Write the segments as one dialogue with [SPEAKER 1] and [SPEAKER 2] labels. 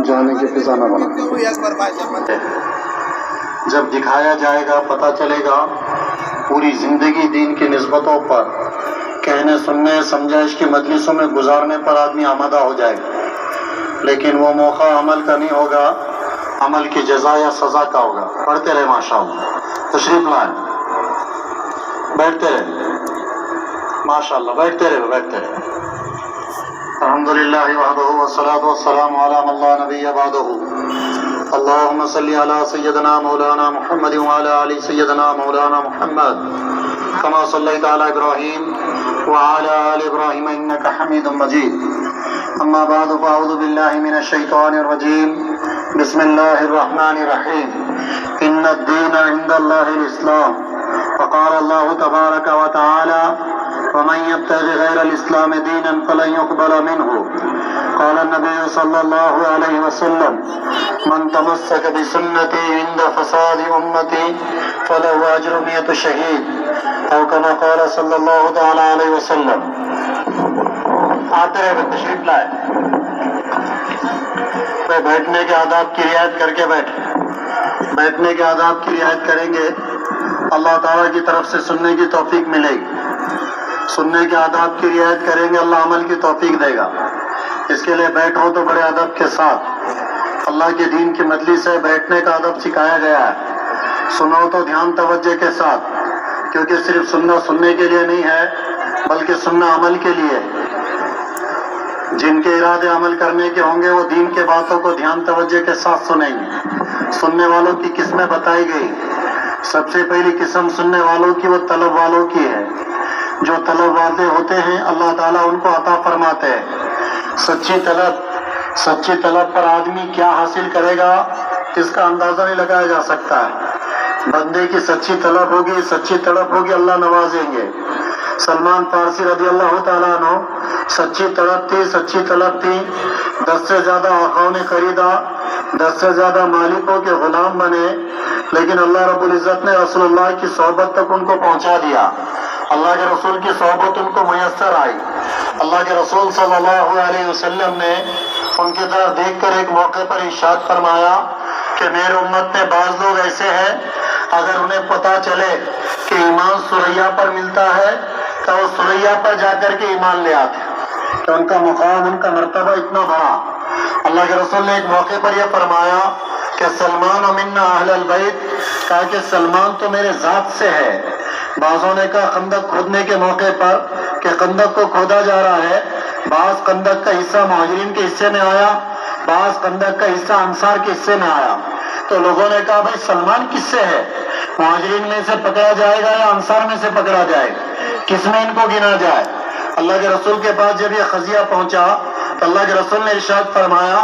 [SPEAKER 1] جانے کی فضا نہ بنا۔ جب دکھایا جائے گا پتہ چلے گا پوری زندگی دین کی نسبتوں پر کہنے سننے سمجھائش کی مجلسوں میں گزارنے پر آدمی آمادہ ہو جائے گا، لیکن وہ موقع عمل کا نہیں ہوگا، عمل کی جزا یا سزا کا ہوگا۔ پڑھتے رہے ماشاءاللہ، تشریف لائیں، بیٹھتے رہے ماشاءاللہ، بیٹھتے رہے۔ الحمدللہ وحدہ والصلاة والسلام علی من لا نبی بعدہ۔ اللہم صلی علی سیدنا مولانا محمد وعلی آل سیدنا مولانا محمد کما صلیت علی ابراہیم وعلی آل ابراہیم انک حمید مجید۔ اما بعد فاعوذ باللہ من الشیطان الرجیم، بسم اللہ الرحمن الرحیم۔ ان الدین عند اللہ الاسلام، وقال اللہ تبارک وتعالی ومن يبتغ غير الإسلام دينا فلن يقبل منه، قال النبي صلى الله عليه وسلم من تمسك بسنتي عند فساد أمتي فله أجر 100 شهيد، أو كما قال صلى الله تعالى عليه وسلم۔ آتے رہے، تشریف لائے، بیٹھنے کے آداب کی رعایت کر کے بیٹھنے کے آداب کی رعایت کریں گے، اللہ تعالیٰ کی طرف سے سننے کی توفیق ملے گی۔ سننے کے آداب کی رعایت کریں گے، اللہ عمل کی توفیق دے گا۔ اس کے لیے بیٹھو تو بڑے ادب کے ساتھ، اللہ کے دین کی مجلس سے بیٹھنے کا ادب سکھایا گیا ہے۔ سنو تو دھیان توجہ کے ساتھ، کیونکہ صرف سننا سننے کے لیے نہیں ہے بلکہ سننا عمل کے لیے۔ جن کے ارادے عمل کرنے کے ہوں گے وہ دین کے باتوں کو دھیان توجہ کے ساتھ سنیں گے۔ سننے والوں کی قسمیں بتائی گئی۔ سب سے پہلی قسم سننے والوں کی وہ طلب والوں کی ہے۔ جو طلب والے ہوتے ہیں اللہ تعالیٰ ان کو عطا فرماتے ہیں۔ سچی طلب پر آدمی کیا حاصل کرے گا اس کا اندازہ نہیں لگایا جا سکتا ہے۔ بندے کی سچی طلب ہوگی اللہ نوازیں گے۔ سلمان فارسی رضی اللہ تعالیٰ عنہ سچی طلب تھی، 10 سے زیادہ آقاؤں نے خریدا، 10 سے زیادہ مالکوں کے غلام بنے، لیکن اللہ رب العزت نے رسول اللہ کی صحبت تک ان کو پہنچا دیا۔ اللہ کے رسول کی صحبت ان کو میسر آئی۔ اللہ کے رسول صلی اللہ علیہ وسلم نے ان کی طرف دیکھ کر ایک موقع پر ارشاد فرمایا کہ میرے امت میں بعض لوگ ایسے ہیں اگر انہیں پتہ چلے کہ ایمان ثریا پر ملتا ہے تو وہ ثریا پر جا کر کے ایمان لے آتے ہیں، کہ ان کا مقام، ان کا مرتبہ اتنا بڑا۔ اللہ کے رسول نے ایک موقع پر یہ فرمایا کہ سلمان و منا اہل البیت، کہا کہ سلمان تو میرے ذات سے ہے۔ بعضوں نے کہا خندق کھودنے کے موقع پر کہ خندق کو کھودا جا رہا ہے، بعض خندق کا حصہ مہاجرین کے حصے میں آیا، بعض خندق کا حصہ انصار کے حصے میں آیا۔ تو لوگوں نے کہا بھائی سلمان کس سے ہے؟ مہاجرین میں سے پکڑا جائے گا یا انصار میں سے پکڑا جائے گا؟ کس میں ان کو گنا جائے؟ اللہ کے رسول کے پاس جب یہ قضیہ پہنچا تو اللہ کے رسول نے ارشاد فرمایا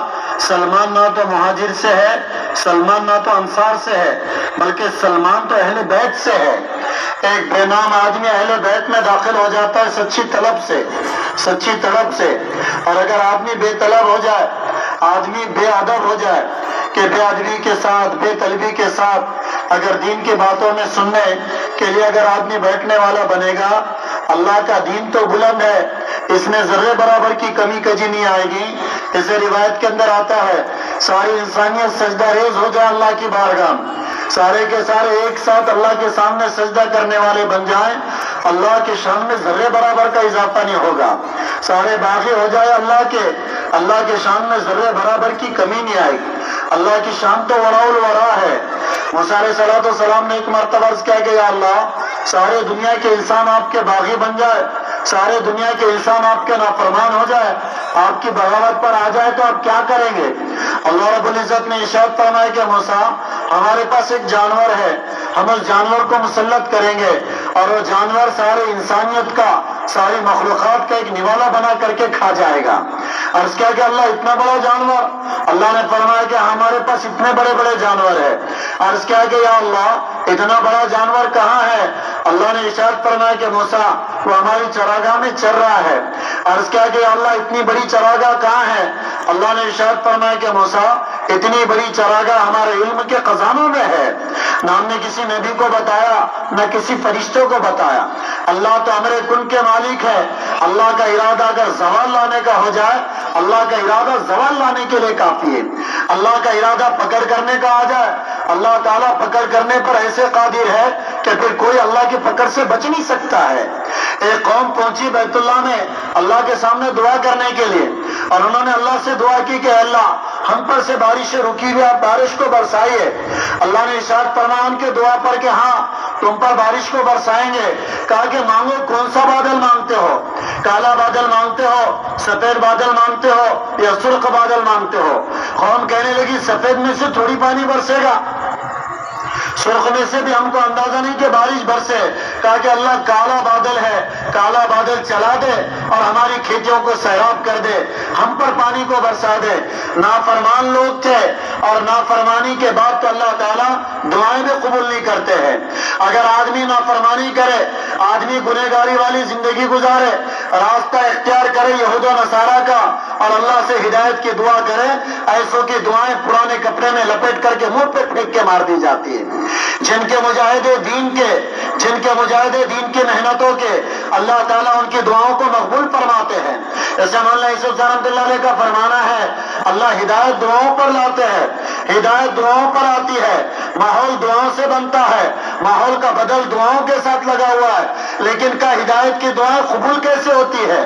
[SPEAKER 1] سلمان نہ تو مہاجر سے ہے، سلمان نہ تو انصار سے ہے، بلکہ سلمان تو اہل بیت سے ہے۔ ایک بے نام آدمی اہل بیت میں داخل ہو جاتا ہے سچی طلب سے، اور اگر آدمی بے طلب ہو جائے، آدمی بے ادب ہو جائے کہ بے ادبی کے ساتھ، بے طلبی کے ساتھ اگر دین کی باتوں میں سننے کے لیے اگر آدمی بیٹھنے والا بنے گا، اللہ کا دین تو بلند ہے، اس میں ذرے برابر کی کمی کجی نہیں آئے گی۔ اسے روایت کے اندر آتا ہے ساری انسانیت سجدہ ریز ہو جائے اللہ کی بارگاہ میں، سارے کے سارے ایک ساتھ اللہ کے سامنے سجدہ کرنے والے بن جائیں، اللہ کے شان میں ذرے برابر کا اضافہ نہیں ہوگا۔ سارے باغی ہو جائے اللہ کے شان میں ذرے برابر کی کمی نہیں آئے گی۔ اللہ کی شان تو وراء الورا ہے۔ موسیٰ علیہ الصلوۃ والسلام نے ایک مرتبہ عرض کیا کہ یا اللہ سارے دنیا کے انسان آپ کے باغی بن جائے، سارے دنیا کے انسان آپ کے نافرمان ہو جائے، آپ کی بغاوت پر آ جائے تو آپ کیا کریں گے؟ اللہ رب العزت نے ارشاد فرمایا کہ موسیٰ ہمارے پاس ایک جانور ہے، ہم اس جانور کو مسلط کریں گے اور وہ جانور سارے انسانیت کا، ساری مخلوقات کا ایک نوالا بنا کر کے کھا جائے گا۔ عرض کیا کہ اللہ اتنا بڑا جانور؟ اللہ نے فرمایا کہ ہمارے پاس اتنے بڑے بڑے جانور ہیں۔ عرض کیا کہ یا اللہ اتنا بڑا جانور کہاں ہے؟ اللہ نے ارشاد فرمایا کہ موسیٰ وہ ہماری چراگاہ میں چر رہا ہے۔ عرض کیا کہ یا اللہ اتنی بڑی چراگاہ کہاں ہے؟ اللہ نے ارشاد فرمایا کہ موسیٰ اتنی بڑی چراگاہ ہمارے علم کے خزانوں میں ہے، نہ ہم نے کسی نبی کو بتایا نہ کسی فرشتوں کو بتایا۔ اللہ تو امر کن کے مالک ہے، اللہ کا ارادہ اگر زوال لانے کا ہو جائے، اللہ کا ارادہ زوال لانے کے لیے کافی ہے۔ اللہ کا ارادہ پکڑ کرنے کا آ جائے، اللہ تعالیٰ پکڑ کرنے پر ایسے قادر ہے کہ پھر کوئی اللہ کی پکڑ سے بچ نہیں سکتا ہے۔ ایک قوم پہنچی بیت اللہ میں اللہ کے سامنے دعا کرنے کے لیے، اور انہوں نے اللہ سے دعا کی کہ اللہ ہم پر سے بارشیں رکی ہوئی، آپ بارش کو برسائیے۔ اللہ نے ارشاد فرمایا ان کے دعا پر کہ ہاں تم پر بارش کو برسائیں گے۔ کہا کہ مانگو، کون سا بادل مانگتے ہو؟ کالا بادل مانگتے ہو، سفید بادل مانگتے ہو، یا سرخ بادل مانگتے ہو؟ قوم کہنے لگی سفید میں سے تھوڑی پانی برسے گا، سرخ میں سے بھی ہم کو اندازہ نہیں کہ بارش برسے۔ کہا کہ اللہ کالا بادل ہے، کالا بادل چلا دے اور ہماری کھیتیوں کو سیراب کر دے، ہم پر پانی کو برسا دے۔ نافرمان لوگ تھے، اور نافرمانی کے بعد تو اللہ تعالیٰ دعائیں بھی قبول نہیں کرتے ہیں۔ اگر آدمی نافرمانی کرے، آدمی گنہگاری والی زندگی گزارے، راستہ اختیار کرے یہود و نصارہ کا، اور اللہ سے ہدایت کی دعا کرے، ایسوں کی دعائیں پرانے کپڑے میں لپیٹ کر کے منہ پہ پھینک کے مار دی جاتی ہے۔ جن کے مجاہدے دین کی محنتوں کے اللہ تعالیٰ ان کی دعاؤں کو مقبول فرماتے ہیں۔ جیسے مولانا یوسف رحمۃ اللہ علیہ کا فرمانا ہے، اللہ ہدایت دعاؤں پر لاتے ہیں، ہدایت دعاؤں پر آتی ہے، ماحول دعاؤں سے بنتا ہے، ماحول کا بدل دعاؤں کے ساتھ لگا ہوا ہے، لیکن کا ہدایت کی دعائیں قبول کیسے ہوتی ہے؟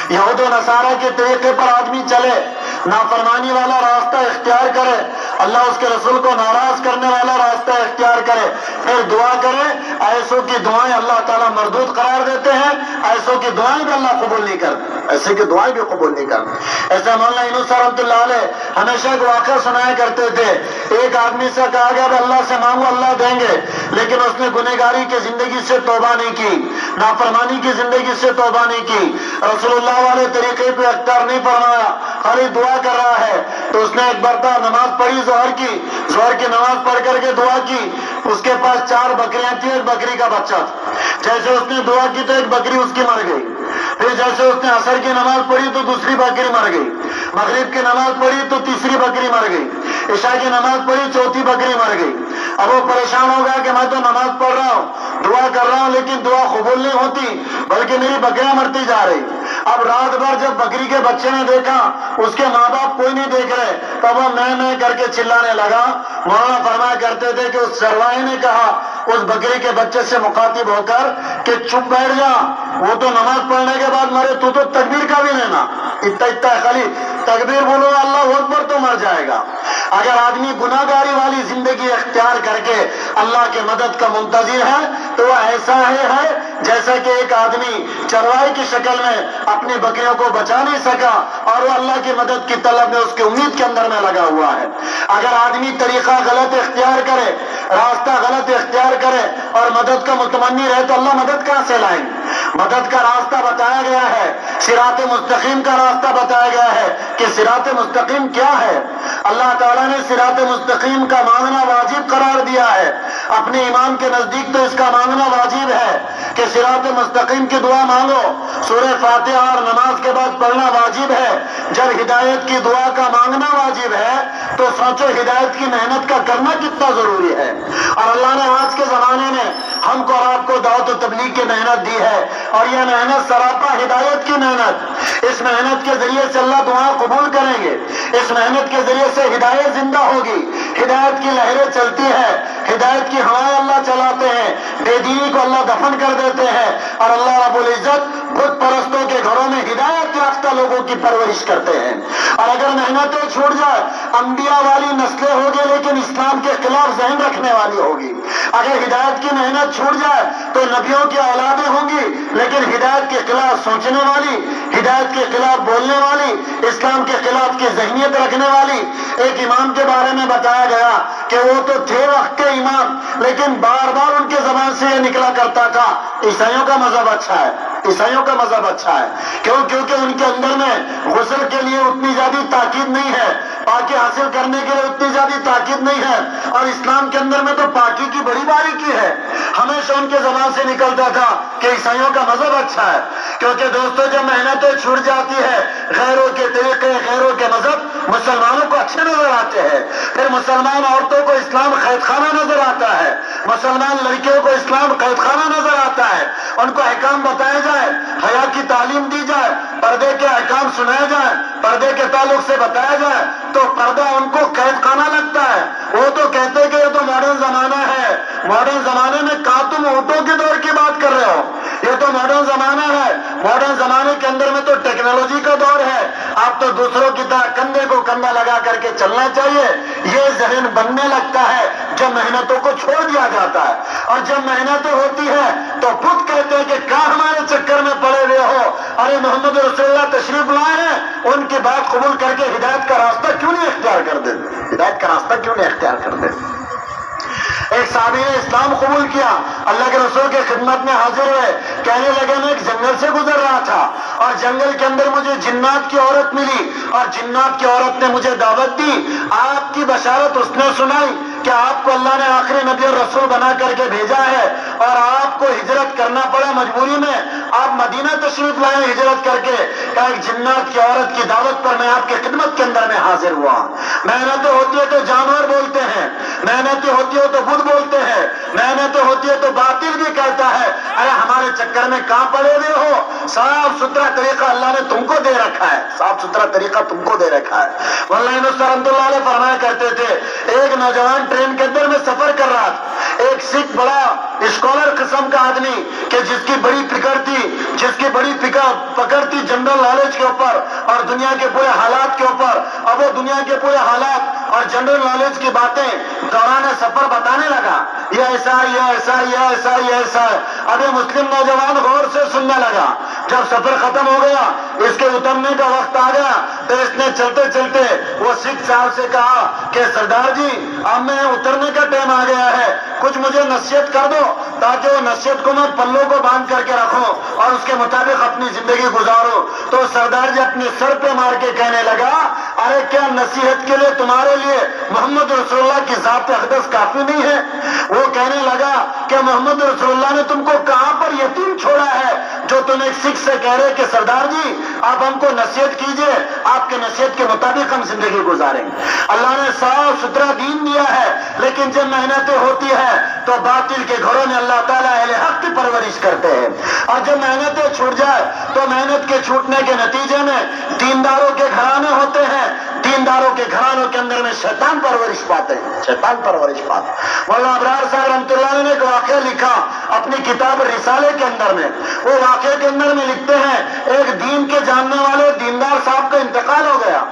[SPEAKER 1] یہود و نصارہ کے طریقے پر آدمی چلے، نافرمانی والا راستہ اختیار کرے، اللہ اس کے رسول کو ناراض کرنے والا راستہ اختیار کرے، پھر دعا کرے، ایسوں کی دعائیں اللہ تعالیٰ مردود قرار دیتے ہیں، ایسوں کی دعائیں بھی اللہ قبول نہیں کرتے، ایسے کی دعائیں بھی قبول نہیں کرتے۔ ایسا مولانا یونس رحمۃ اللہ علیہ ہمیشہ ایک واقعہ سنایا کرتے تھے۔ ایک آدمی سے کہا گیا کہ اللہ سے مانگو اللہ دیں گے، لیکن اس نے گنہگاری کی زندگی سے توبہ نہیں کی، نافرمانی کی زندگی سے توبہ نہیں کی، رسول اللہ والے طریقے کو اختیار نہیں فرمایا، خالی دعا کر رہا ہے۔ تو اس نے ایک مرتبہ نماز پڑھی، ظہر کی نماز پڑھ کر کے دعا کی، اس کے پاس 4 بکریاں تھیں، ایک بکری کا بچہ تھا۔ جیسے اس نے دعا کی تو ایک بکری اس کی مر گئی، پھر جیسے اس نے عصر کی نماز پڑھی تو دوسری بکری مر گئی، مغرب کی نماز پڑھی تو تیسری بکری مر گئی، عشاء کی نماز پڑھی چوتھی بکری مر گئی۔ اب وہ پریشان ہو گیا کہ میں تو نماز پڑھ رہا ہوں، دعا کر رہا ہوں، لیکن دعا قبول نہیں ہوتی، بلکہ میری بکریاں مرتی جا رہی۔ اب رات بھر جب بکری کے بچے نے دیکھا اس کے ماں باپ کوئی نہیں دیکھ رہے، تب وہ میں کر کے چلانے لگا۔ مولانا فرمایا کرتے تھے کہ اس چرواہے نے کہا اس بکری کے بچے سے مخاطب ہو کر کہ چپ بیٹھ جا، وہ تو نماز پڑھنے کے بعد مرے، تو تکبیر کا بھی لینا، اتنا خالی تکبیر بولو اللہ اکبر تو مر جائے گا۔ اگر آدمی گناہ گاری والی زندگی اختیار کر کے اللہ کے مدد کا منتظر ہے تو وہ ایسا ہے جیسا کہ ایک آدمی چرواہے کی شکل میں اپنی بکریوں کو بچا نہیں سکا اور وہ اللہ کی مدد کی طلب میں اس کی امید کے اندر میں لگا ہوا ہے۔ اگر آدمی طریقہ غلط اختیار کرے، راستہ غلط اختیار کرے اور مدد کا متمنی رہے تو اللہ مدد کہاں سے لائیں گے؟ مدد کا راستہ بتایا گیا ہے، صراط مستقیم کا راستہ بتایا گیا ہے کہ صراط مستقیم کیا ہے۔ اللہ تعالیٰ نے صراط مستقیم کا مانگنا واجب قرار دیا ہے، اپنے ایمان کے نزدیک تو اس کا مانگنا واجب ہے کہ صراط مستقیم کی دعا مانگو، سورہ فاتحہ اور نماز کے بعد پڑھنا واجب ہے۔ جب ہدایت کی دعا کا مانگنا واجب ہے تو سوچو ہدایت کی محنت کا کرنا کتنا ضروری ہے۔ اور اللہ نے آج کے زمانے میں ہم کو اور آپ کو دعوت و تبلیغ کی محنت دی ہے، اور یہ محنت سراپا ہدایت کی محنت، اس محنت کے ذریعے سے اللہ دعائیں قبول کریں گے، اس محنت کے ذریعے سے ہدایت زندہ ہوگی، ہدایت کی لہریں چلتی ہے، ہدایت کی ہوائیں اللہ چلاتے ہیں، بے دینی کو اللہ دفن کر دیتے ہیں، اور اللہ رب العزت بت پرستوں کے گھروں میں ہدایت یافتہ لوگوں کی پرورش کرتے ہیں۔ اور اگر محنتیں چھوٹ جائے، انبیاء والی نسلیں ہوگی لیکن اسلام کے خلاف ذہن رکھنے والی ہوگی۔ اگر ہدایت کی محنت چھوٹ جائے تو نبیوں کی اولادیں ہوں گی لیکن ہدایت کے خلاف سوچنے والی، ہدایت کے خلاف بولنے والی، اسلام کے خلاف کی ذہنیت رکھنے والی۔ ایک امام کے بارے میں بتایا گیا کہ وہ تو تھے وقت کے امام، لیکن بار بار ان کے زبان سے یہ نکلا کرتا تھا عیسائیوں کا مذہب اچھا ہے، عیسائیوں کا مذہب اچھا ہے۔ کیونکہ ان کے اندر میں غسل کے لیے اتنی زیادہ تاکید نہیں ہے، پاکی حاصل کرنے کے لیے اتنی زیادہ تاکید نہیں ہے، اور اسلام کے اندر میں تو پاکی کی بڑی باریکی ہے۔ ہمیشہ ان کے زبان سے نکلتا تھا کہ عیسائیوں کا مذہب اچھا ہے۔ کیونکہ دوستو جب محنتیں چھوٹ جاتی ہے، غیروں کے طریقے، غیروں کے مذہب مسلمانوں کو اچھے نظر آتے ہیں. پھر مسلمان عورتوں کو اسلام قید خانہ نظر آتا ہے, مسلمان لڑکیوں کو اسلام قید خانہ نظر آتا ہے. ان کو احکام بتائے جائے, حیا کی تعلیم دی جائے, پردے کے احکام سنائے جائیں, پردے کے تعلق سے بتایا جائے تو پردہ ان کو قید خانہ لگتا ہے. وہ تو کہتے ہیں کہ یہ تو ماڈرن زمانہ ہے. ماڈرن زمانے میں کہاں تم اونٹوں کے دور کی بات کر رہے ہو؟ یہ تو ماڈرن زمانہ ہے. ماڈرن زمانے کے اندر میں تو ٹیکنالوجی کا دور ہے. آپ تو دوسروں کی طرح کندھے کو کندھا لگا کر کے چلنا چاہیے. یہ ذہن بننے لگتا ہے جب محنتوں کو چھوڑ دیا جاتا ہے, اور جب محنتیں ہوتی ہیں تو خود کہتے ہیں کہ کہاں ہمارے چکر میں پڑے ہوئے ہو. ارے محمد رسول اللہ تشریف لائے ہیں, ان کی بات قبول کر کے ہدایت کا راستہ کیوں نہیں اختیار کر دیں؟ ہدایت کا راستہ کیوں نہیں اختیار کر دیں؟ ایک صحابی نے اسلام قبول کیا, اللہ کے رسول کے خدمت میں حاضر ہوئے, کہنے لگے میں ایک جنگل سے گزر رہا تھا اور جنگل کے اندر مجھے جنات کی عورت ملی, اور جنات کی عورت نے مجھے دعوت دی. آپ کی بشارت اس نے سنائی کہ آپ کو اللہ نے آخری نبی اور رسول بنا کر کے بھیجا ہے, اور آپ کو ہجرت کرنا پڑا مجبوری میں. آپ مدینہ تشریف لائے ہجرت کر کے. ایک جنات کی عورت کی دعوت پر میں آپ کی خدمت کے اندر میں حاضر ہوا. محنتیں ہوتی ہے تو جانور بولتے ہیں, محنتیں ہوتی ہے تو بدھ بولتے ہیں, محنتیں ہوتی ہے تو باطل بھی کہتا ہے. ارے ہمارے چکر میں کہاں پڑے ہوئے ہو؟ صاف ستھرا طریقہ اللہ نے تم کو دے رکھا ہے, صاف ستھرا طریقہ تم کو دے رکھا ہے. مولانا رحمۃ اللہ علیہ فرمایا کرتے تھے, ایک نوجوان ٹرین کے اندر میں سفر کر رہا تھا. ایک سکھ بڑا اسکالر قسم کا آدمی کہ جس کی بڑی پکڑ تھی جنرل نالج کے اوپر اور دنیا کے پورے حالات کے اوپر. اب وہ دنیا کے پورے حالات اور جنرل نالج کی باتیں دوران سفر بتانے لگا, یہ ایسا یہ ایسا یہ ایسا یہ ایسا ہے. ابھی مسلم نوجوان غور سے سننے لگا. جب سفر ختم ہو گیا, اس کے اترنے کا وقت آ گیا, تو اس نے چلتے چلتے وہ سکھ صاحب سے کہا کہ سردار جی اب میں اترنے کا ٹائم آ گیا ہے, کچھ مجھے نصیحت کر دو تاکہ وہ نصیحت کو میں پلوں کو باندھ کر کے رکھوں اور اس کے مطابق اپنی زندگی گزاروں. تو سردار جی اپنے سر پہ مار کے کہنے لگا, ارے کیا نصیحت کے لیے تمہارے لیے محمد رسول اللہ کی ذات اقدس کافی نہیں ہے؟ وہ کہنے لگا کہ محمد رسول اللہ نے تم کو کہاں پر یتیم چھوڑا ہے جو تم ایک سکھ سے کہہ رہے کہ سردار جی آپ ہم کو نصیحت کیجئے, آپ کے نصیحت کے مطابق ہم زندگی گزاریں. اللہ نے صاف ستھرا دین دیا ہے, لیکن جب محنتیں ہوتی ہے تو باطل کے گھروں میں اللہ تعالیٰ اہل حق کی پرورش کرتے ہیں. اور جب محنتیں چھوٹ جائے تو محنت کے چھوٹنے کے نتیجے میں دینداروں کے گھرانے ہوتے ہیں, دینداروں کے گھرانوں کے اندر میں شیطان پرورش پاتے ہیں, شیطان پرورش پاتے. مولانا ابرار صاحب رحمۃ اللہ علیہ نے ایک واقعہ لکھا اپنی کتاب رسالے کے اندر میں. وہ واقعے کے اندر میں لکھتے ہیں, ایک دین کے جاننے والے دیندار صاحب کا انتقال ہو گیا.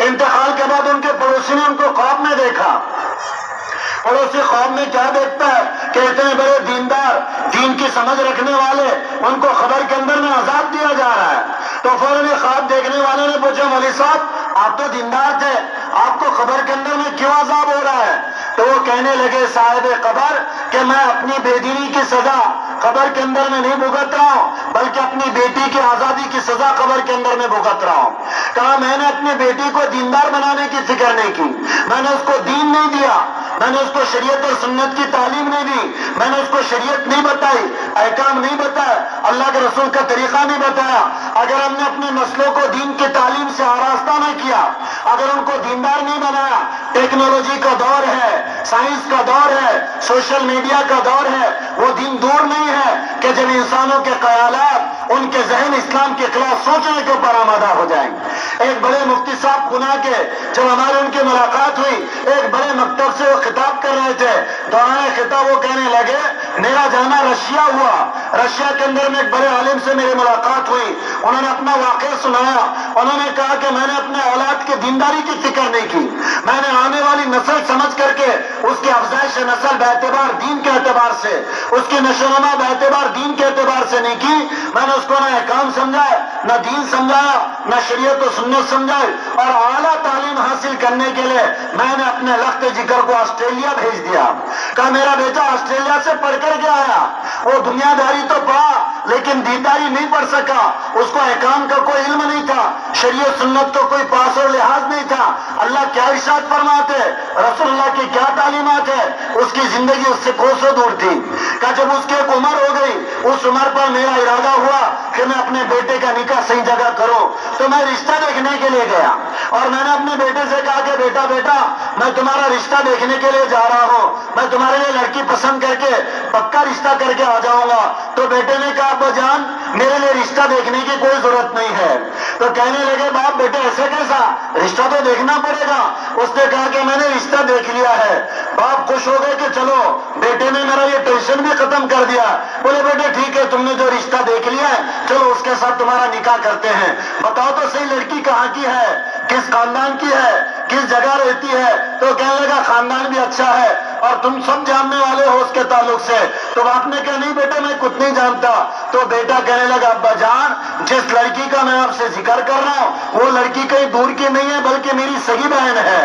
[SPEAKER 1] انتقال کے بعد ان کے پڑوسی نے ان کو خواب میں دیکھا. پڑوسی خواب میں کیا دیکھتا ہے کہ اتنے بڑے دیندار, دین کی سمجھ رکھنے والے, ان کو خبر کے اندر میں عذاب دیا جا رہا ہے. تو فوراً خواب دیکھنے والے نے پوچھا, مولوی صاحب آپ تو دیندار تھے, آپ کو خبر کے اندر میں کیوں عذاب ہو رہا ہے؟ تو وہ کہنے لگے صاحب قبر کہ میں اپنی بے دینی کی سزا قبر کے اندر میں نہیں بھگت رہا ہوں, بلکہ اپنی بیٹی کی آزادی کی سزا قبر کے اندر میں بھگت رہا ہوں. کہا میں نے اپنی بیٹی کو دیندار بنانے کی فکر نہیں کی, میں نے اس کو دین نہیں دیا, میں نے اس کو شریعت اور سنت کی تعلیم نہیں دی, میں نے اس کو شریعت نہیں بتائی, احکام نہیں بتایا, اللہ کے رسول کا طریقہ نہیں بتایا. اگر ہم نے اپنے نسلوں کو دین کی تعلیم سے آراستہ نہ کیا, اگر ان کو دیندار نہیں بنایا, ٹیکنالوجی کا دور ہے, سائنس کا دور ہے, سوشل میڈیا کا دور ہے, وہ دن دور نہیں ہے کہ جب انسانوں کے خیالات, ان کے ذہن اسلام کے خلاف سوچنے کے اوپر آمادہ ہو جائیں. ایک بڑے مفتی صاحب پونا کے, جب ہماری ان کی ملاقات ہوئی, ایک بڑے مکتب سے وہ خطاب کر رہے تھے. دوران خطاب وہ کہنے لگے میرا جانا رشیا ہوا, رشیا کے اندر میں ایک بڑے عالم سے میری ملاقات ہوئی, انہوں نے اپنا واقعہ سنایا. انہوں نے کہا کہ میں نے اپنے اولاد کی دینداری کی فکر نہیں کی, میں نے آنے والی نسل سمجھ کر کے اس کی افزائش نسل باعتبار دین کے اعتبار سے, اس کی نشوونما باعتبار دین کے اعتبار سے نہیں کی. میں نے اس کو نہ احکام سمجھایا, نہ دین سمجھایا, نہ شریعت و سنت سمجھائی, اور اعلیٰ تعلیم حاصل کرنے کے لیے میں نے اپنے لخت جگر کو آسٹریلیا بھیج دیا. کہا میرا بیٹا آسٹریلیا سے پڑھ کر کے آیا, وہ دنیا داری تو پڑھا لیکن دینداری نہیں پڑھ سکا, اس کو احکام کا کوئی علم نہیں تھا, شریعت سنت کا کوئی پاس اور لحاظ نہیں تھا. اللہ کیا ارشاد فرماتے, رسول اللہ کی کیا تعلیمات ہے, اس کی زندگی اس سے کوسوں دور تھی. کہ جب اس کی ایک عمر ہو گئی, اس عمر پر میرا ارادہ ہوا کہ میں اپنے بیٹے کا نکاح صحیح جگہ کروں, تو میں رشتہ دیکھنے کے لیے گیا, اور میں نے اپنے بیٹے سے کہا کہ بیٹا بیٹا میں تمہارا رشتہ دیکھنے کے لیے جا رہا ہوں, میں تمہارے لیے لڑکی پسند کر کے پکا رشتہ کر کے آ جاؤں گا. تو بیٹے نے کہا ابا جان میرے لیے رشتہ دیکھنے کی کوئی ضرورت نہیں ہے. تو کہنے لگے باپ بیٹے ایسے کیسا, رشتہ تو دیکھنا پڑے گا. اس نے کہا کہ میں نے رشتہ دیکھ لیا ہے. باپ خوش ہو گئے کہ چلو بیٹے نے میرا یہ ٹینشن بھی ختم کر دیا. بولے بیٹے ٹھیک ہے تم نے جو رشتہ دیکھ لیا ہے چلو اس کے ساتھ تمہارا نکاح کرتے ہیں. بتاؤ تو صحیح لڑکی کہاں کی ہے, کس خاندان کی ہے, کس جگہ رہتی ہے. تو کہنے لگا خاندان بھی اچھا ہے اور تم سب جاننے والے ہو اس کے تعلق سے. تو باپ نے کہا نہیں بیٹا میں کچھ نہیں جانتا. تو بیٹا کہنے لگا ابا جان جس لڑکی کا میں آپ سے ذکر کر رہا ہوں وہ لڑکی کہیں دور کی نہیں ہے بلکہ میری سگی بہن ہے,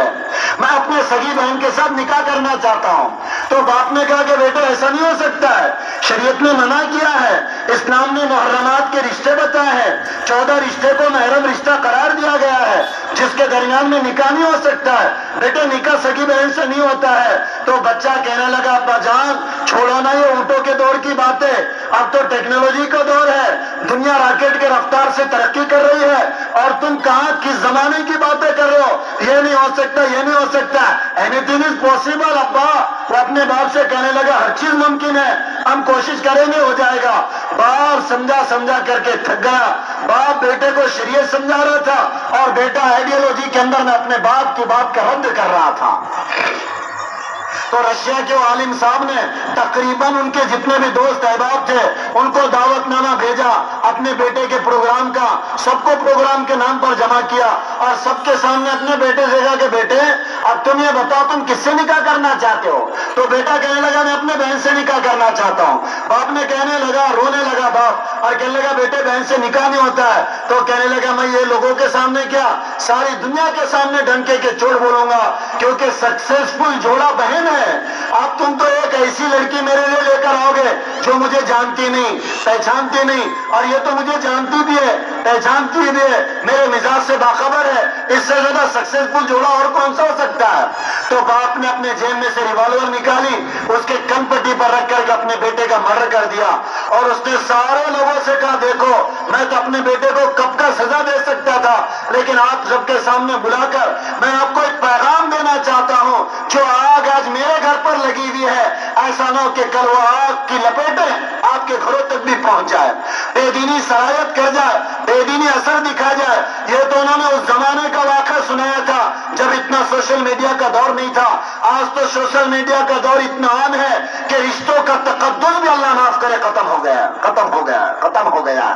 [SPEAKER 1] میں اپنے سگی بہن کے ساتھ نکاح کرنا چاہتا ہوں. تو باپ نے کہا کہ بیٹا ایسا نہیں ہو سکتا ہے, شریعت نے منع کیا ہے, اسلام نے محرمات کے رشتے بتائے ہیں, 14 رشتے کو محرم رشتہ قرار دیا گیا ہے جس کے درمیان میں نکاح نہیں ہو سکتا ہے. بیٹے نکاح سگی بہن سے نہیں ہوتا ہے. تو بچہ کہنے لگا ابا جان چھوڑو نا یہ اونٹوں کے دور کی باتیں, اب تو ٹیکنالوجی کا دور ہے, دنیا راکٹ کے رفتار سے ترقی کر رہی ہے اور تم کہاں کس زمانے کی باتیں کر رہے ہو, یہ نہیں ہو سکتا یہ نہیں ہو سکتا. اینی تھنگ از پاسبل ابا. وہ اپنے باپ سے کہنے لگا ہر چیز ممکن ہے, ہم کوشش کریں گے ہو جائے گا. باپ سمجھا کر کے تھک گیا. باپ بیٹے کو شریعت سمجھا رہا تھا اور بیٹا آئیڈیالوجی کے اندر میں اپنے باپ کی بات کا رد کر رہا تھا. تو رشیا کے عالم صاحب نے تقریباً ان کے جتنے بھی دوست احباب تھے ان کو دعوت نامہ بھیجا اپنے بیٹے کے پروگرام کا. سب کو پروگرام کے نام پر جمع کیا اور سب کے سامنے اپنے بیٹے سے کہا کہ بیٹے اب تم یہ بتاؤ تم کس سے نکاح کرنا چاہتے ہو. تو بیٹا کہنے لگا میں اپنے بہن سے نکاح کرنا چاہتا ہوں. باپ نے کہنے لگا, رونے لگا باپ اور کہنے لگا بیٹے بہن سے نکاح نہیں ہوتا ہے. تو کہنے لگا میں یہ لوگوں کے سامنے کیا ساری دنیا کے سامنے ڈنکے کے چوٹ بولوں گا کیونکہ سکسیسفل جوڑا بہن ہے. اب تم تو ایک ایسی لڑکی میرے لیے لے کر آؤ گے جو مجھے جانتی نہیں پہچانتی نہیں, اور یہ تو مجھے جانتی بھی ہے پہچانتی بھی ہے, میرے مزاج سے باخبر ہے, اس سے زیادہ سکسیسفل جوڑا اور کون سا ہو سکتا ہے. تو باپ نے اپنے جیب میں سے ریوالور نکالی, اس کے کن پٹی پر رکھ کر کے اپنے بیٹے کا مرڈر کر دیا اور اس نے سارے لوگوں سے کہا دیکھو میں تو اپنے بیٹے کو کب کا سزا دے سکتا تھا لیکن آپ سب کے سامنے بلا کر میں آپ کو ایک پیغام دینا چاہتا ہوں, جو آگ آج میرے گھر پر لگی ہوئی ہے ایسا نہ ہو کہ کل وہ آگ کی لپیٹیں آپ کے گھروں تک بھی پہنچ جائے, بے دینی سرایت کر جائے, بے دینی اثر دکھا جائے. یہ تو انہوں نے اس زمانے کا واقعہ سنایا تھا جب اتنا سوشل میڈیا کا دور نہیں تھا. آج تو سوشل میڈیا کا دور اتنا عام ہے کہ رشتوں کا تقدس بھی اللہ معاف کرے ختم ہو گیا.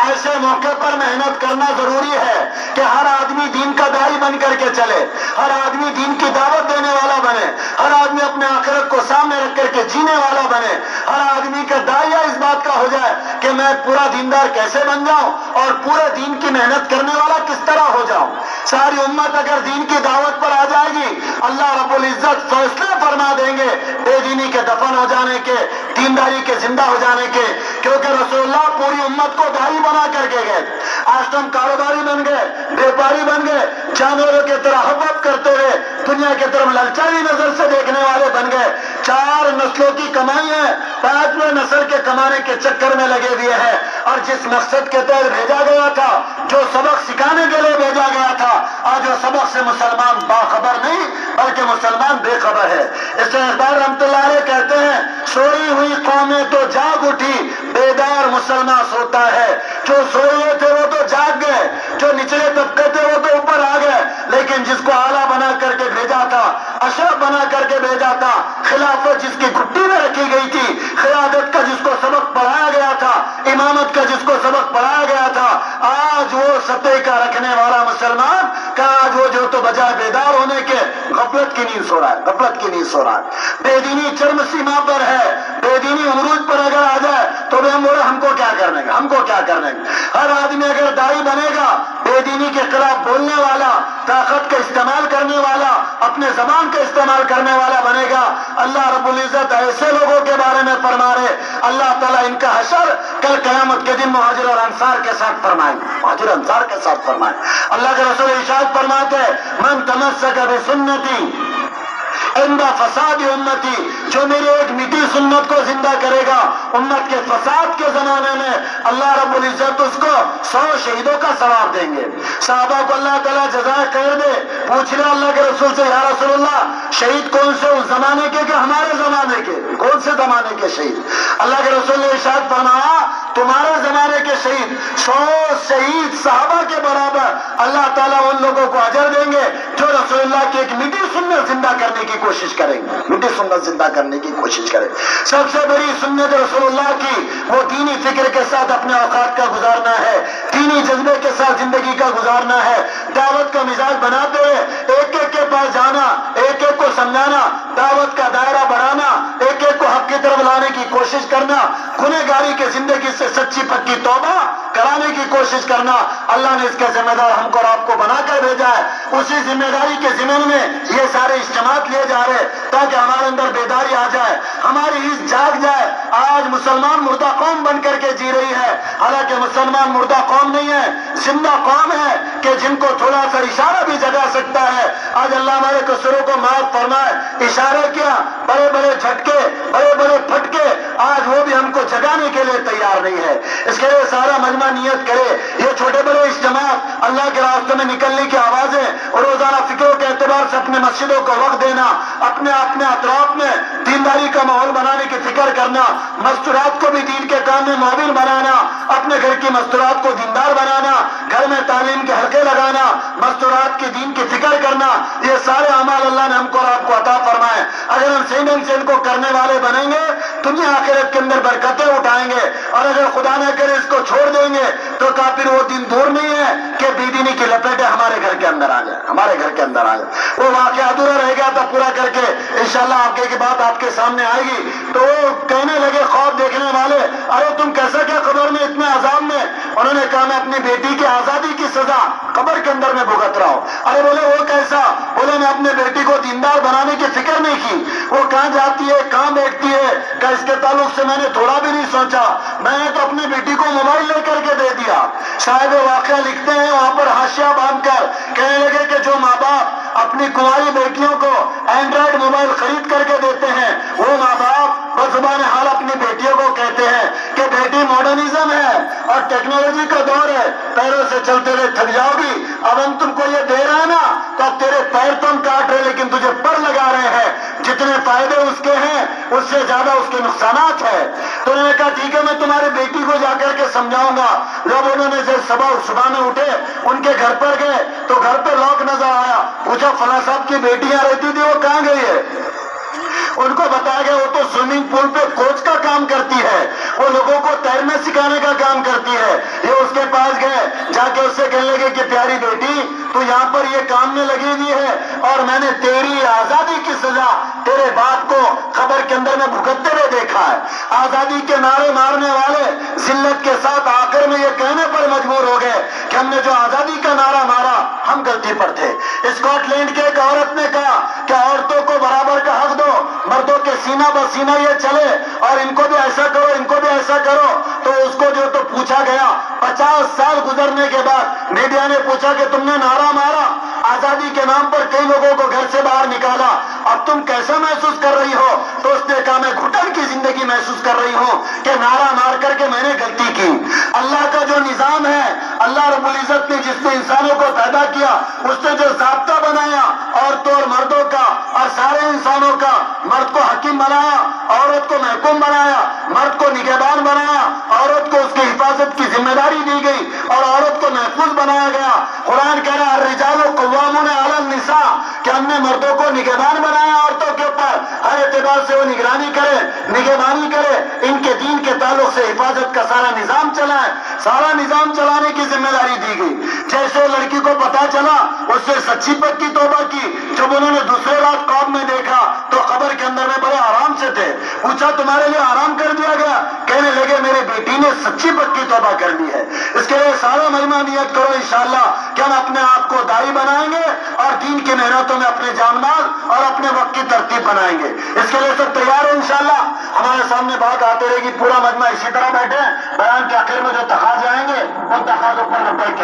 [SPEAKER 1] ایسے موقع پر محنت کرنا ضروری ہے کہ ہر آدمی دین کا داعی بن کر کے چلے, ہر آدمی دین کی دعوت دینے والا بنے, ہر آدمی اپنے آخرت کو سامنے رکھ کر کے جینے والا بنے, ہر آدمی کا داعیہ اس بات کا ہو جائے کہ میں پورا دیندار کیسے بن جاؤں اور پورے دین کی محنت کرنے والا کس طرح ہو جاؤں. ساری امت اگر دین کی دعوت پر آ جائے گی اللہ رب العزت فیصلے فرما دیں گے بے دینی کے دفن ہو جانے کے, دینداری کے زندہ ہو جانے کے, کیونکہ رسول اللہ پوری امت کو داعی بنا کر کے گئے. آج تم کاروباری بن گئے, بیپاری بن گئے, جانوروں کی طرح حبت کرتے ہوئے دنیا کی طرف للچائی نظر سے دیکھنے والے بن گئے. 4 نسلوں کی کمائی ہے, 5ویں نسل کے کمانے کے چکر میں لگے ہوئے ہیں اور جس مقصد کے تحت بھیجا گیا تھا, جو سبق سکھانے کے لیے بھیجا گیا تھا, آج وہ سبق سے مسلمان باخبر نہیں بلکہ مسلمان بے خبر ہے. اس سے اقبال رحمۃ اللہ علیہ کہتے ہیں سوئی ہوئی قومیں تو جاگ اٹھی, بیدار مسلمان سوتا ہے. جو سوئے ہوئے تھے وہ تو جاگ گئے, جو نچلے طبقے تھے وہ تو اوپر آ گئے, لیکن جس کو آلہ بنا کر کے بھیجا تھا, اشرف بنا کر کے بھیجا تھا, خلافت جس کی گھٹی میں رکھی گئی تھی, قیادت کا جس کو سبق پڑھایا گیا تھا, امامت کا جس کو سبق پڑھایا گیا تھا, آج وہ سطح کا رکھنے والا مسلمان کا آج وہ جو تو بجائے بیدار ہونے کے غفلت کی نیند سو رہا ہے, بے دینی چرم سیما پر ہے, بے دینی عروج پر اگر آ جائے تو بھی ہم بولے ہم کو کیا کرنے گے. ہر آدمی اگر داعی بنے گا, بے دینی کے خلاف بولنے والا, طاقت کا استعمال کرنے والا, اپنے زبان کا استعمال کرنے والا بنے گا, اللہ رب العزت ایسے لوگوں کے بارے میں فرما رہے اللہ تعالیٰ ان کا حشر کل قیامت کے دن مہاجر اور انصار کے ساتھ فرمائے. اللہ کے رسول ارشاد فرماتے من تمسک بسنتی, عند فساد امتی، جو میری ایک میٹھی سنت کو زندہ کرے گا امت کے فساد کے زمانے میں اللہ رب العزت اس کو 100 شہیدوں کا ثواب دیں گے۔ صحابہ کو اللہ تعالیٰ جزائے خیر دے، پوچھ لے اللہ کے رسول سے، یا رسول اللہ شہید کون سے، اس زمانے کے کہ ہمارے زمانے کے، کون سے زمانے کے شہید؟ اللہ کے رسول نے ارشاد فرمایا تمہارے زمانے کے شہید 100 شہید صحابہ کے برابر اللہ تعالیٰ ان لوگوں کو اجر دیں گے جو رسول اللہ کی ایک میٹھی سنت زندہ کرنے کی کوشش کریں گے، میٹھی سنت زندہ کرنے کی کوشش کریں۔ سب سے بڑی سنت رسول اللہ کی وہ دینی فکر کے ساتھ اپنے اوقات کا گزارنا ہے، دینی جذبے کے ساتھ زندگی کا گزارنا ہے، دعوت کا مزاج بناتے ہوئے ایک ایک کے پاس جانا، ایک ایک کو سمجھانا، دعوت کا دائرہ بڑھانا، ایک ایک کو حق کی طرف لانے کی کوشش کرنا، گنہگاری کی زندگی سے سچی پکی توبہ کرانے کی کوشش کرنا۔ اللہ نے اس کا ذمہ دار ہم کو اور آپ کو بنا کر بھیجا ہے، اسی ذمہ داری کے ضمن میں یہ سارے اجتماعات لیے جا رہے تاکہ ہمارے اندر بیداری آ جائے، ہماری عزت جاگ جائے۔ آج مسلمان مردہ قوم بن کر کے جی رہی ہے، حالانکہ مسلمان مردہ قوم نہیں ہے، زندہ قوم ہے کہ جن کو تھوڑا سا اشارہ بھی جگا سکتا ہے۔ آج اللہ ہمارے قصوروں کو معاف فرمائے، اشارے کیا، بڑے بڑے جھٹکے، بڑے بڑے پھٹکے، آج وہ بھی ہم کو جگانے کے لیے تیار نہیں ہے۔ اس کے لیے سارا مجمع نیت کرے، یہ چھوٹے بڑے اجتماعات اللہ کے راستے میں نکلنے کی آوازیں اور روزانہ فکروں کے اعتبار سے اپنے مسجدوں کو وقت دینا، اپنے اطراف میں دینداری کا ماحول بنانے کی فکر کرنا، مستورات کو بھی دین کے کام میں معاون بنانا، اپنے گھر کی مستورات کو دیندار بنانا، گھر میں تعلیم کے حلقے لگانا، مستورات کی دین کی فکر کرنا، یہ سارے اعمال اللہ نے ہم کو اور آپ کو عطا فرمائے۔ اگر ہم صحیح ڈھنگ سے ان کو کرنے والے بنیں گے دنیا آخرت کے اندر برکتیں اٹھائیں گے، اور اگر خدا نہ کرے اس کو چھوڑ دیں گے تو کافر وہ دن دور نہیں ہے کہ بے دینی کی لپیٹیں ہمارے گھر کے اندر آ جائیں، ہمارے گھر کے اندر آ جائیں۔ وہ واقعہ ادھورا رہ گیا تھا، پورا کر کے انشاءاللہ آگے کی بات آپ کے سامنے آئے گی۔ تو وہ کہنے لگے خواب دیکھنے والے، ارے تم کیسا کیا قبر میں اتنے عذاب میں؟ انہوں نے کہا میں اپنی بیٹی کی آزادی کی سزا قبر کے اندر میں بھگت رہا ہوں۔ ارے بولے وہ کیسا؟ بولے میں اپنے بیٹی کو دیندار بنانے کی فکر نہیں کی، وہ کہاں جاتی ہے، کہاں بیٹھتی ہے، کہ اس کے تعلق سے میں نے تھوڑا بھی نہیں سوچا، میں نے تو اپنی بیٹی کو موبائل لے کر کے دے دیا۔ صاحب واقعہ لکھتے ہیں وہاں پر حاشیہ باندھ کر کہنے لگے کہ جو ماں باپ اپنی کنواری بیٹیوں کو اینڈرائڈ موبائل خرید کر کے دیتے ہیں، وہ ماں باپ بزبان حال اپنی بیٹیوں کو کہتے ہیں کہ بیٹی ماڈرنزم ہے اور ٹیکنالوجی کا دور ہے، پیروں سے چلتے ہوئے تھک جاؤ گی، اب ہم تم کو یہ دے رہے ہیں نا تو اب تیرے پیر تو ہم کاٹ رہے لیکن تجھے پر لگا رہے ہیں، جتنے فائدے اس کے ہیں اس سے زیادہ اس کے نقصانات ہیں۔ تو انہوں نے کہا ٹھیک ہے میں تمہاری بیٹی کو جا کر کے سمجھاؤں گا۔ جب انہوں نے صبح میں اٹھے ان کے گھر پر گئے تو گھر پہ لاک نظر آیا، پوچھا فلاں صاحب کی بیٹی یہاں رہتی تھی وہ کہاں گئی ہے؟ ان کو بتایا گیا وہ تو سوئمنگ پول پہ کوچ کا کام کرتی ہے، وہ لوگوں کو تیرنا سکھانے کا کام کرتی ہے۔ یہ اس کے پاس گئے، جا کے اس سے کہنے لگے کہ پیاری بیٹی تو یہاں پر یہ کام میں لگی ہوئی ہے اور میں نے تیری آزادی کی سزا تیرے باپ کو قبر کے اندر میں بھگتتے ہوئے دیکھا ہے۔ آزادی کے نعرے مارنے والے ذلت کے ساتھ آخر میں یہ کہنے پر مجبور ہو گئے کہ ہم نے جو آزادی کا نعرہ مارا ہم غلطی پر تھے۔ اسکاٹ لینڈ کے ایک عورت نے کہا کہ عورتوں کو برابر کا حق دو، مردوں کے سینہ بسینہ یہ چلے اور ان کو بھی ایسا کرو ان کو بھی ایسا کرو۔ تو اس کو جو تو پوچھا گیا 50 سال گزرنے کے بعد میڈیا نے پوچھا کہ تم نے نعرہ مارا، آزادی کے نام پر کئی لوگوں کو گھر سے باہر نکالا، اب تم کیسا محسوس کر رہی ہو؟ تو اس نے کہا میں گھٹن کی زندگی محسوس کر رہی ہوں کہ نعرہ مار کر کے میں نے غلطی کی۔ اللہ کا جو نظام ہے، اللہ رب العزت نے جس نے انسانوں کو پیدا کیا اس نے جو ضابطہ بنایا عورتوں اور مردوں کا اور سارے انسانوں کا، مرد کو حکیم بنایا، عورت کو محکوم بنایا، مرد کو نگہبان بنایا، عورت کو اس کی حفاظت کی ذمہ داری دی گئی اور عورت کو محفوظ بنایا گیا۔ قرآن کہہ رہا ہے الرجال قوامون علی النساء کہ ہم نے مردوں کو نگہبان بنایا عورتوں کے اوپر، ہر اعتبار سے وہ نگرانی کرے، نگہبانی کرے، ان کے دین کے تعلق سے حفاظت کا سارا نظام چلائے، سارا نظام چلانے کی ذمہ داری دی گئی۔ جیسے لڑکی کو پتا چلا اس سے سچی پکی توبہ کی، جب انہوں نے دوسرے رات خواب میں دیکھا تو قبر کے اندر میں بڑے آرام سے تھے، پوچھا تمہارے لیے آرام کر دیا گیا؟ کہنے لگے میری بیٹی نے سچی پکی توبہ کر لی ہے۔ اس کے لیے سارا مجمع نیت کرو انشاءاللہ کہ ہم اپنے آپ کو دائی بنائیں گے اور دین کی محنتوں میں اپنے جان مال اور اپنے وقت کی ترتیب بنائیں گے۔ اس کے لیے سب تیار ہو انشاءاللہ؟ ہمارے سامنے بات آتے رہے گی، پورا مجمع اسی طرح بیٹھے، بیان کے آخر میں جو تقاضے آئیں گے ان تقاضوں پر لبیک کہیں گے۔